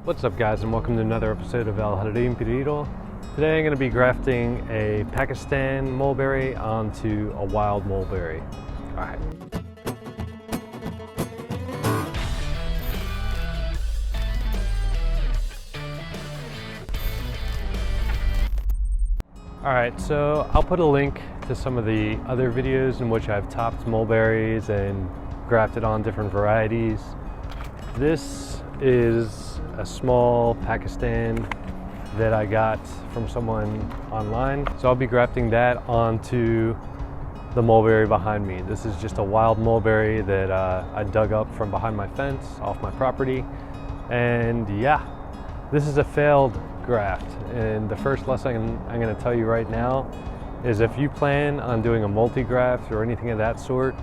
What's up guys, and welcome to another episode of El Jardín Perdido. Today I'm going to be grafting a Pakistan mulberry onto a wild mulberry. Alright. Alright, so I'll put a link to some of the other videos in which I've topped mulberries and grafted on different varieties. This is a small Pakistan that I got from someone online. So I'll be grafting that onto the mulberry behind me. This is just a wild mulberry that I dug up from behind my fence off my property. And yeah, this is a failed graft. And the first lesson I'm gonna tell you right now is if you plan on doing a multi-graft or anything of that sort,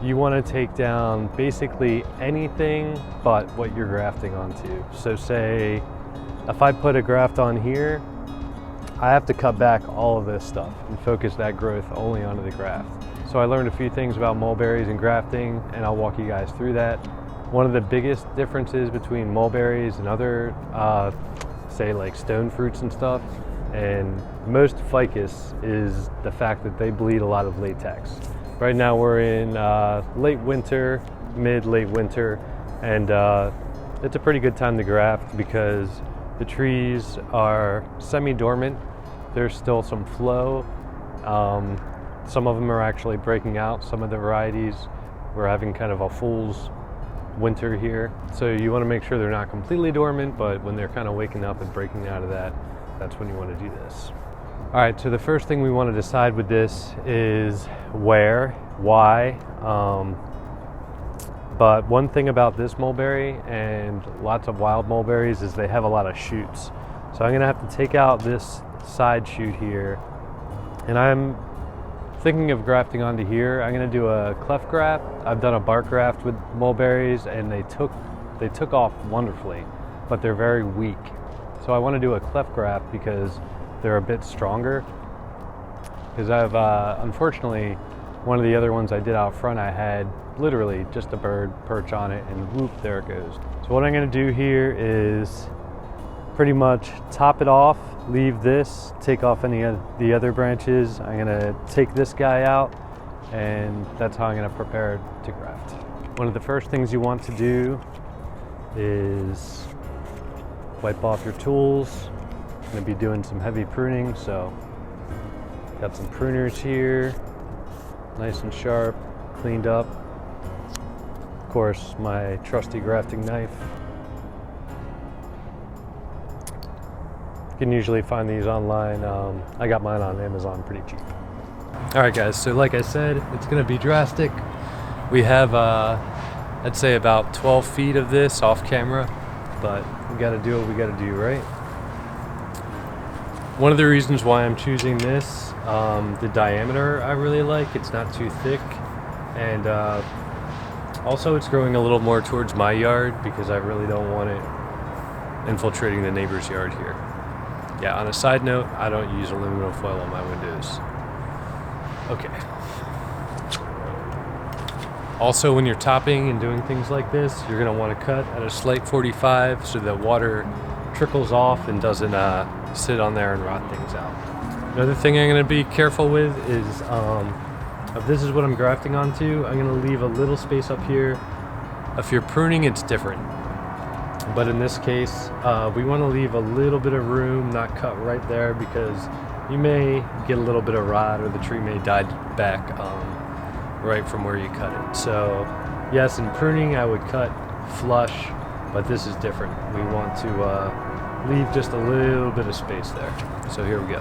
you want to take down basically anything but what you're grafting onto. So say if I put a graft on here, I have to cut back all of this stuff and focus that growth only onto the graft. So I learned a few things about mulberries and grafting, and I'll walk you guys through that. One of the biggest differences between mulberries and other say like stone fruits and stuff, and most ficus, is the fact that they bleed a lot of latex. Right now we're in late winter, mid-late winter, and it's a pretty good time to graft because the trees are semi-dormant. There's still some flow. Some of them are actually breaking out. Some of the varieties, we're having kind of a fool's winter here. So you want to make sure they're not completely dormant, but when they're kind of waking up and breaking out of that, that's when you want to do this. All right, so the first thing we want to decide with this is where, why. But one thing about this mulberry and lots of wild mulberries is they have a lot of shoots. So I'm gonna have to take out this side shoot here, and I'm thinking of grafting onto here. I'm gonna do a cleft graft. I've done a bark graft with mulberries and they took off wonderfully, but they're very weak. So I want to do a cleft graft because they're a bit stronger. Because I've unfortunately, one of the other ones I did out front, I had literally just a bird perch on it and whoop, there it goes. So what I'm going to do here is pretty much top it off, leave this, take off any of the other branches. I'm going to take this guy out, and that's how I'm going to prepare it to graft. One of the first things you want to do is wipe off your tools. I'm going to be doing some heavy pruning, so got some pruners here, nice and sharp, cleaned up. Of course, my trusty grafting knife. You can usually find these online. I got mine on Amazon pretty cheap. All right guys, so like I said, it's going to be drastic. We have, I'd say about 12 feet of this off camera, but we got to do what we got to do, right? One of the reasons why I'm choosing this, the diameter I really like. It's not too thick, and also it's growing a little more towards my yard because I really don't want it infiltrating the neighbor's yard here. Yeah, on a side note, I don't use aluminum foil on my windows. Okay. Also, when you're topping and doing things like this, you're going to want to cut at a slight 45 so that water trickles off and doesn't sit on there and rot things out. Another thing I'm going to be careful with is if this is what I'm grafting onto, I'm going to leave a little space up here. If you're pruning, it's different. But in this case, we want to leave a little bit of room, not cut right there, because you may get a little bit of rot or the tree may die back right from where you cut it. So yes, in pruning I would cut flush, but this is different. We want to leave just a little bit of space there. So here we go.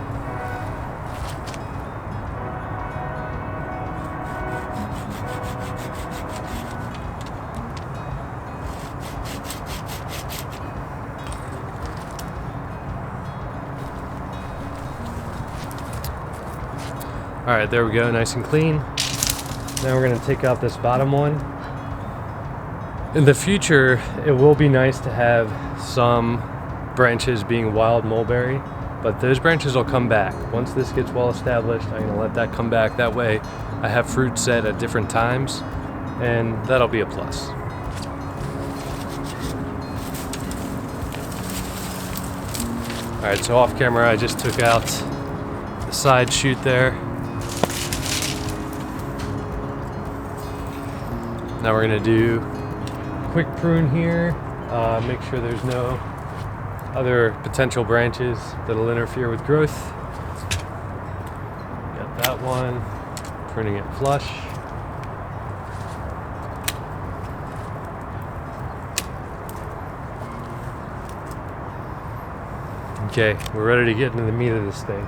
All right, there we go, nice and clean. Now we're gonna take out this bottom one. In the future, it will be nice to have some branches being wild mulberry, but those branches will come back. Once this gets well established, I'm gonna let that come back. That way I have fruit set at different times, and that'll be a plus. Alright, so off camera I just took out the side chute there. Now we're going to do a quick prune here, make sure there's no other potential branches that'll interfere with growth. Got that one, pruning it flush. Okay, we're ready to get into the meat of this thing.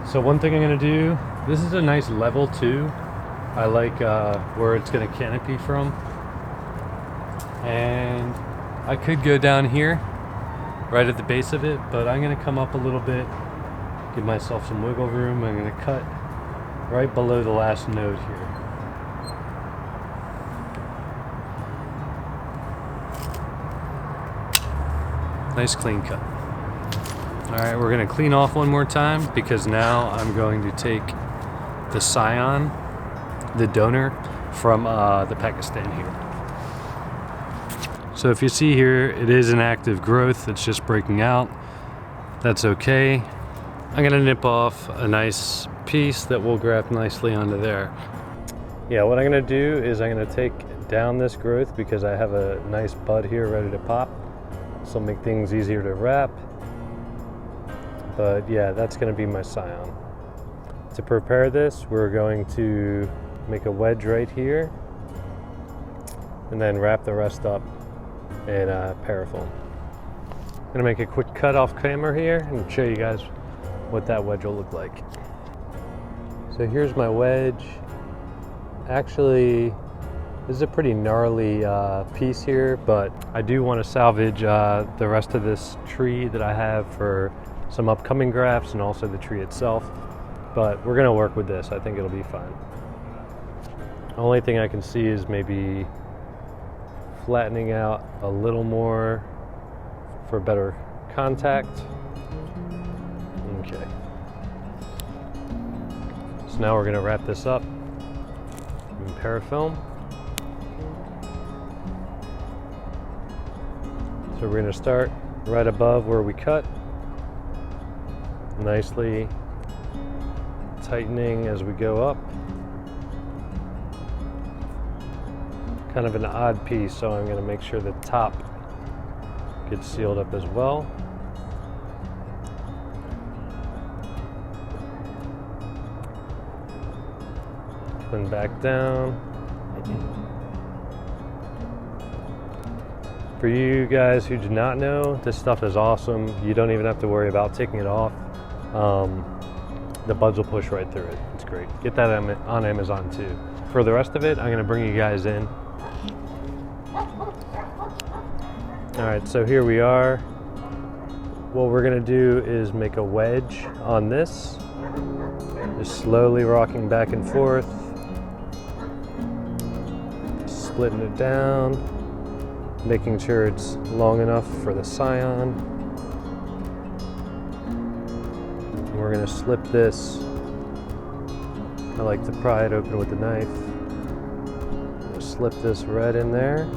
So one thing I'm going to do, this is a nice level too. I like where it's going to canopy from. And I could go down here, right at the base of it, but I'm going to come up a little bit, give myself some wiggle room. I'm going to cut right below the last node here. Nice clean cut. Alright, we're going to clean off one more time because now I'm going to take the scion, the donor, from the Pakistan here. So if you see here, it is an active growth. It's just breaking out. That's okay. I'm going to nip off a nice piece that will graft nicely onto there. Yeah, what I'm going to do is I'm going to take down this growth because I have a nice bud here ready to pop. So make things easier to wrap. But yeah, that's going to be my scion. To prepare this, we're going to make a wedge right here and then wrap the rest up in paraffin. I'm going to make a quick cut off camera here and show you guys what that wedge will look like. So here's my wedge. Actually, this is a pretty gnarly piece here, but I do want to salvage the rest of this tree that I have for some upcoming grafts and also the tree itself. But we're going to work with this. I think it'll be fine. The only thing I can see is maybe flattening out a little more for better contact. Okay. So now we're going to wrap this up in parafilm. So we're going to start right above where we cut, nicely tightening as we go up. Kind of an odd piece, so I'm going to make sure the top gets sealed up as well. Coming back down. For you guys who do not know, this stuff is awesome. You don't even have to worry about taking it off. The buds will push right through it. It's great. Get that on Amazon too. For the rest of it, I'm gonna bring you guys in. All right, so here we are. What we're gonna do is make a wedge on this. Just slowly rocking back and forth. Splitting it down. Making sure it's long enough for the scion. And we're going to slip this. I like to pry it open with the knife. Just slip this right in there.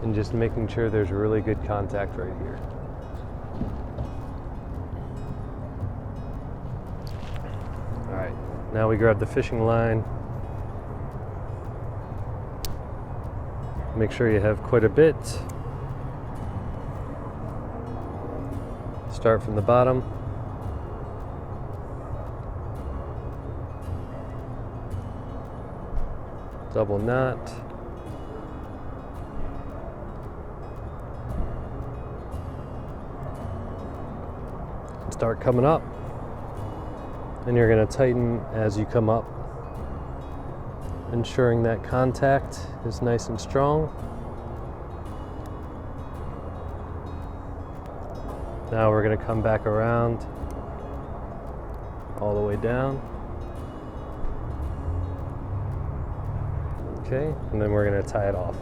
And just making sure there's really good contact right here. Now we grab the fishing line. Make sure you have quite a bit. Start from the bottom. Double knot. Start coming up. And you're going to tighten as you come up, ensuring that contact is nice and strong. Now we're going to come back around all the way down. Okay, and then we're going to tie it off.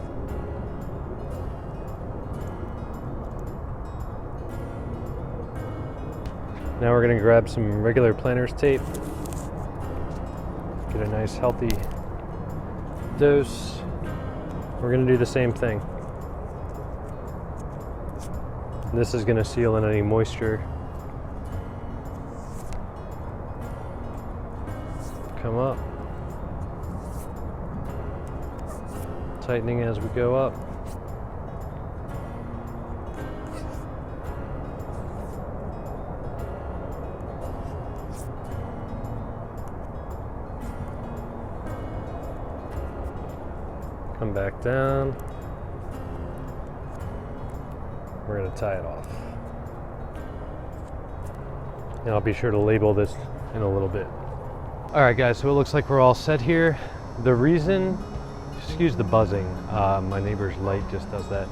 Now we're going to grab some regular planter's tape Get a nice healthy dose. We're gonna do the same thing. This is gonna seal in any moisture. Come up. Tightening as we go up. Come back down. We're going to tie it off. And I'll be sure to label this in a little bit. All right, guys, so it looks like we're all set here. The reason, excuse the buzzing, my neighbor's light just does that.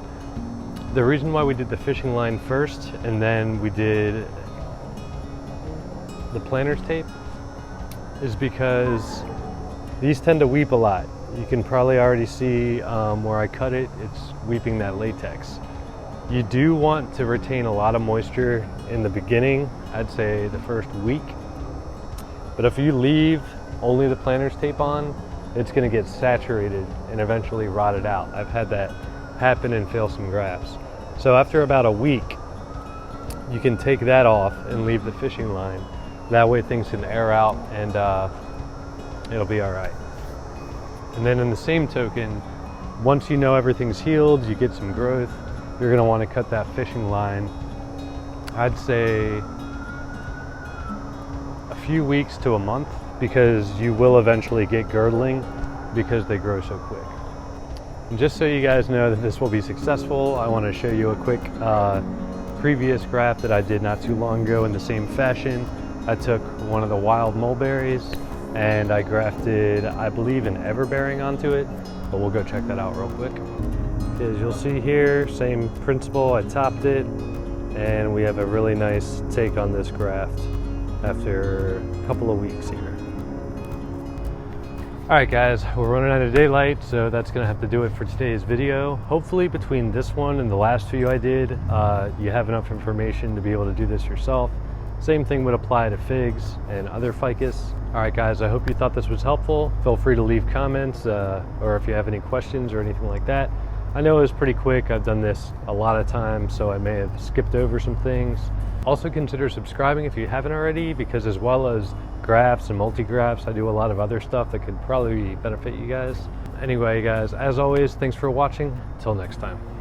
The reason why we did the fishing line first and then we did the planter's tape is because these tend to weep a lot. You can probably already see where I cut it, it's weeping that latex. You do want to retain a lot of moisture in the beginning, I'd say the first week. But if you leave only the planter's tape on, it's gonna get saturated and eventually rotted out. I've had that happen and fail some grafts. So after about a week, you can take that off and leave the fishing line. That way things can air out and it'll be all right. And then in the same token, once you know everything's healed, you get some growth, you're gonna wanna cut that fishing line, I'd say a few weeks to a month, because you will eventually get girdling because they grow so quick. And just so you guys know that this will be successful, I wanna show you a quick previous graft that I did not too long ago in the same fashion. I took one of the wild mulberries and I grafted, I believe, an everbearing onto it, but we'll go check that out real quick. As you'll see here, same principle, I topped it, and we have a really nice take on this graft after a couple of weeks here. All right, guys, we're running out of daylight, so that's gonna have to do it for today's video. Hopefully between this one and the last few I did, you have enough information to be able to do this yourself. Same thing would apply to figs and other ficus. All right, guys, I hope you thought this was helpful. Feel free to leave comments or if you have any questions or anything like that. I know it was pretty quick. I've done this a lot of times, so I may have skipped over some things. Also consider subscribing if you haven't already, because as well as grafts and multi-grafts, I do a lot of other stuff that could probably benefit you guys. Anyway, guys, as always, thanks for watching. Until next time.